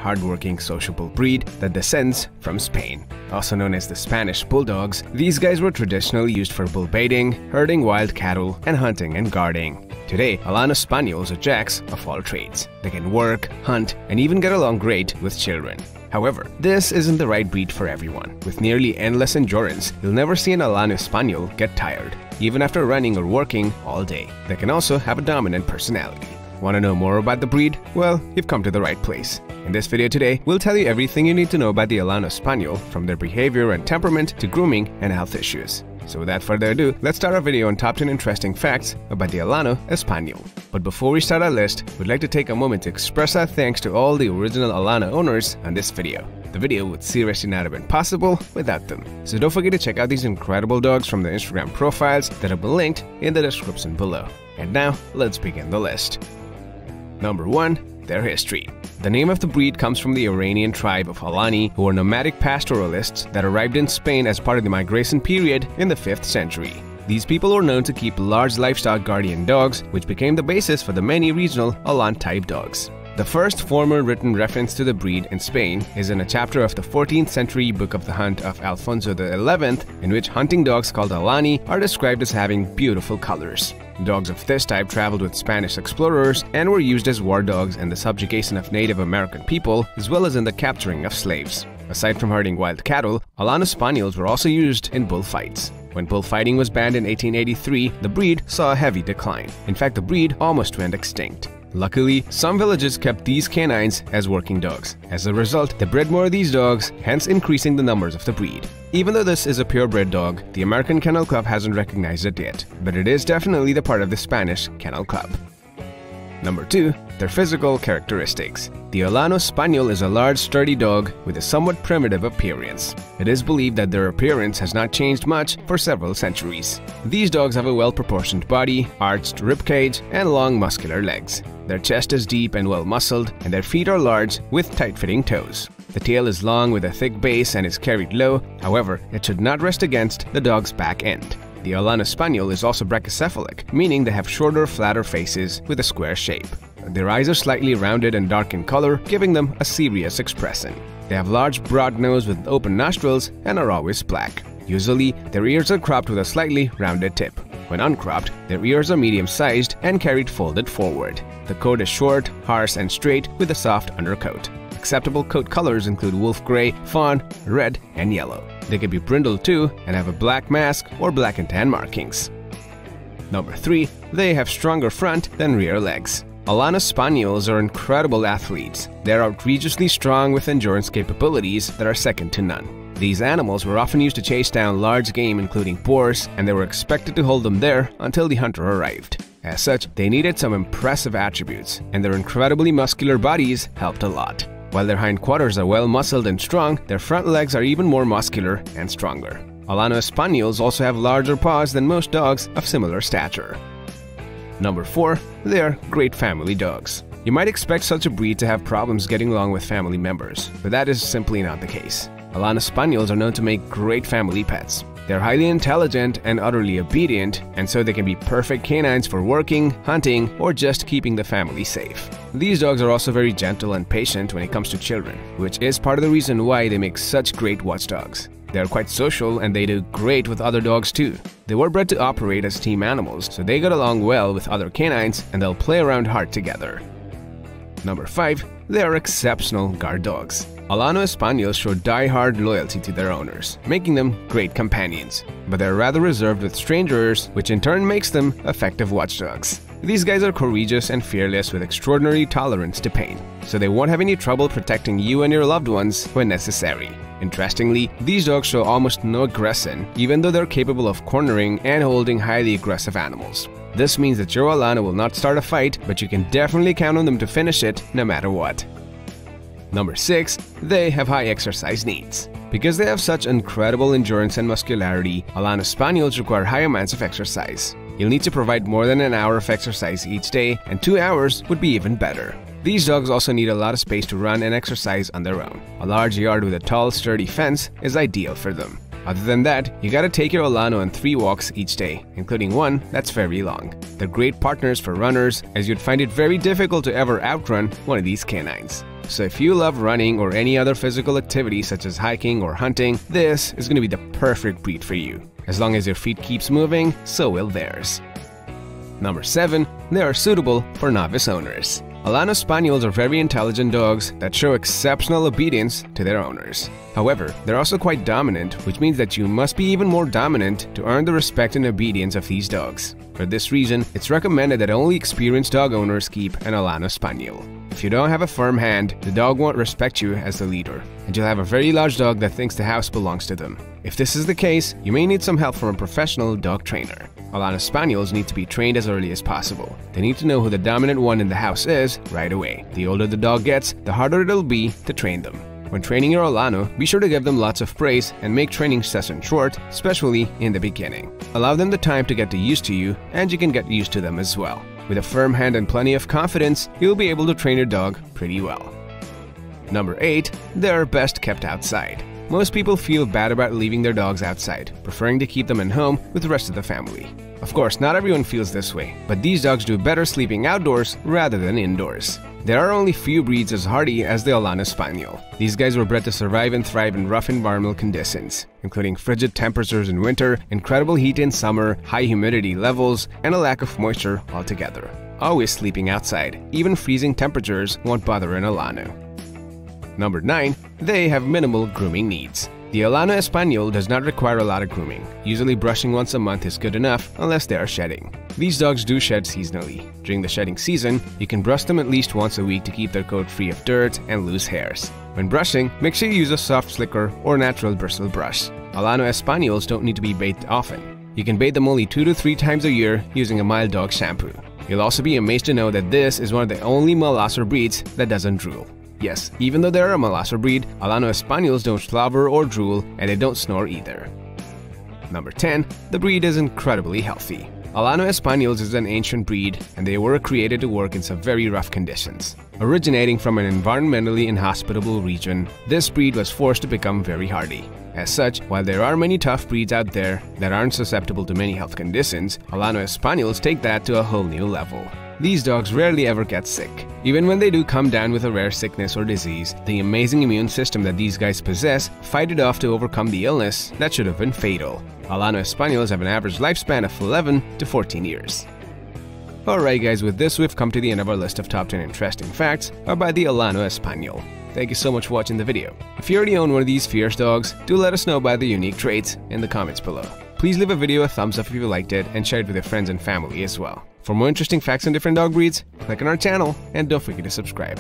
hardworking, sociable breed that descends from Spain. Also known as the Spanish Bulldogs, these guys were traditionally used for bull baiting, herding wild cattle, and hunting and guarding. Today, Alano Spaniels are jacks of all trades. They can work, hunt, and even get along great with children. However, this isn't the right breed for everyone. With nearly endless endurance, you'll never see an Alano Spaniel get tired, even after running or working all day. They can also have a dominant personality. Want to know more about the breed? Well, you've come to the right place. In this video today, we'll tell you everything you need to know about the Alano Spaniel, from their behavior and temperament to grooming and health issues. So without further ado, let's start our video on top 10 interesting facts about the Alano Spaniel. But before we start our list, we'd like to take a moment to express our thanks to all the original Alano owners on this video. The video would seriously not have been possible without them. So don't forget to check out these incredible dogs from their Instagram profiles that have been linked in the description below. And now, let's begin the list. Number 1. Their history. The name of the breed comes from the Iranian tribe of Alani, who were nomadic pastoralists that arrived in Spain as part of the migration period in the 5th century. These people were known to keep large livestock guardian dogs, which became the basis for the many regional Alan-type dogs. The first formal written reference to the breed in Spain is in a chapter of the 14th century Book of the Hunt of Alfonso XI, in which hunting dogs called Alani are described as having beautiful colors. Dogs of this type traveled with Spanish explorers and were used as war dogs in the subjugation of Native American people, as well as in the capturing of slaves. Aside from herding wild cattle, Alano Spaniels were also used in bullfights. When bullfighting was banned in 1883, the breed saw a heavy decline. In fact, the breed almost went extinct. Luckily, some villages kept these canines as working dogs. As a result, they bred more of these dogs, hence increasing the numbers of the breed. Even though this is a purebred dog, the American Kennel Club hasn't recognized it yet, but it is definitely the part of the Spanish Kennel Club. Number 2. Their physical characteristics. The Alano Spaniel is a large, sturdy dog with a somewhat primitive appearance. It is believed that their appearance has not changed much for several centuries. These dogs have a well-proportioned body, arched ribcage, and long muscular legs. Their chest is deep and well-muscled, and their feet are large with tight-fitting toes. The tail is long with a thick base and is carried low, however, it should not rest against the dog's back end. The Alano Spaniel is also brachycephalic, meaning they have shorter, flatter faces with a square shape. Their eyes are slightly rounded and dark in color, giving them a serious expression. They have large, broad nose with open nostrils and are always black. Usually, their ears are cropped with a slightly rounded tip. When uncropped, their ears are medium-sized and carried folded forward. The coat is short, harsh, and straight with a soft undercoat. Acceptable coat colors include wolf gray, fawn, red, and yellow. They can be brindled too and have a black mask or black and tan markings. Number 3. They have stronger front than rear legs. Alano Spaniels are incredible athletes. They are outrageously strong with endurance capabilities that are second to none. These animals were often used to chase down large game including boars, and they were expected to hold them there until the hunter arrived. As such, they needed some impressive attributes, and their incredibly muscular bodies helped a lot. While their hindquarters are well-muscled and strong, their front legs are even more muscular and stronger. Alano Spaniels also have larger paws than most dogs of similar stature. Number 4. They are great family dogs. You might expect such a breed to have problems getting along with family members, but that is simply not the case. Alano Spaniels are known to make great family pets. They're highly intelligent and utterly obedient, and so they can be perfect canines for working, hunting, or just keeping the family safe. These dogs are also very gentle and patient when it comes to children, which is part of the reason why they make such great watchdogs. They are quite social and they do great with other dogs too. They were bred to operate as team animals, so they get along well with other canines and they'll play around hard together. Number 5. They are exceptional guard dogs. Alano Spaniels show die-hard loyalty to their owners, making them great companions. But they're rather reserved with strangers, which in turn makes them effective watchdogs. These guys are courageous and fearless with extraordinary tolerance to pain, so they won't have any trouble protecting you and your loved ones when necessary. Interestingly, these dogs show almost no aggression, even though they're capable of cornering and holding highly aggressive animals. This means that your Alano will not start a fight, but you can definitely count on them to finish it no matter what. Number 6. They have high exercise needs. Because they have such incredible endurance and muscularity, Alano Spaniels require high amounts of exercise. You'll need to provide more than an hour of exercise each day, and 2 hours would be even better. These dogs also need a lot of space to run and exercise on their own. A large yard with a tall, sturdy fence is ideal for them. Other than that, you gotta take your Alano on 3 walks each day, including one that's very long. They're great partners for runners, as you'd find it very difficult to ever outrun one of these canines. So if you love running or any other physical activity such as hiking or hunting, this is going to be the perfect breed for you. As long as your feet keeps moving, so will theirs. Number 7. They are suitable for novice owners. Alano Spaniels are very intelligent dogs that show exceptional obedience to their owners. However, they're also quite dominant, which means that you must be even more dominant to earn the respect and obedience of these dogs. For this reason, it's recommended that only experienced dog owners keep an Alano Spaniel. If you don't have a firm hand, the dog won't respect you as the leader, and you'll have a very large dog that thinks the house belongs to them. If this is the case, you may need some help from a professional dog trainer. Alano Spaniels need to be trained as early as possible. They need to know who the dominant one in the house is right away. The older the dog gets, the harder it'll be to train them. When training your Alano, be sure to give them lots of praise and make training sessions short, especially in the beginning. Allow them the time to get used to you, and you can get used to them as well. With a firm hand and plenty of confidence, you'll be able to train your dog pretty well. Number 8. They're best kept outside. Most people feel bad about leaving their dogs outside, preferring to keep them at home with the rest of the family. Of course, not everyone feels this way, but these dogs do better sleeping outdoors rather than indoors. There are only few breeds as hardy as the Alano Spaniel. These guys were bred to survive and thrive in rough environmental conditions, including frigid temperatures in winter, incredible heat in summer, high humidity levels, and a lack of moisture altogether. Always sleeping outside, even freezing temperatures won't bother an Alano. Number 9. They have minimal grooming needs. The Alano Español does not require a lot of grooming. Usually brushing once a month is good enough unless they are shedding. These dogs do shed seasonally. During the shedding season, you can brush them at least once a week to keep their coat free of dirt and loose hairs. When brushing, make sure you use a soft slicker or natural bristle brush. Alano Españols don't need to be bathed often. You can bathe them only 2 to 3 times a year using a mild dog shampoo. You'll also be amazed to know that this is one of the only Malasa breeds that doesn't drool. Yes, even though they're a Malasa breed, Alano Españols don't slobber or drool, and they don't snore either. Number 10. The breed is incredibly healthy. Alano Españols is an ancient breed, and they were created to work in some very rough conditions. Originating from an environmentally inhospitable region, this breed was forced to become very hardy. As such, while there are many tough breeds out there that aren't susceptible to many health conditions, Alano Españols take that to a whole new level. These dogs rarely ever get sick. Even when they do come down with a rare sickness or disease, the amazing immune system that these guys possess fight it off to overcome the illness that should have been fatal. Alano Españols have an average lifespan of 11 to 14 years. Alright guys, with this we've come to the end of our list of top 10 interesting facts about the Alano Español. Thank you so much for watching the video. If you already own one of these fierce dogs, do let us know about the unique traits in the comments below. Please leave a video a thumbs up if you liked it and share it with your friends and family as well. For more interesting facts on different dog breeds, click on our channel and don't forget to subscribe.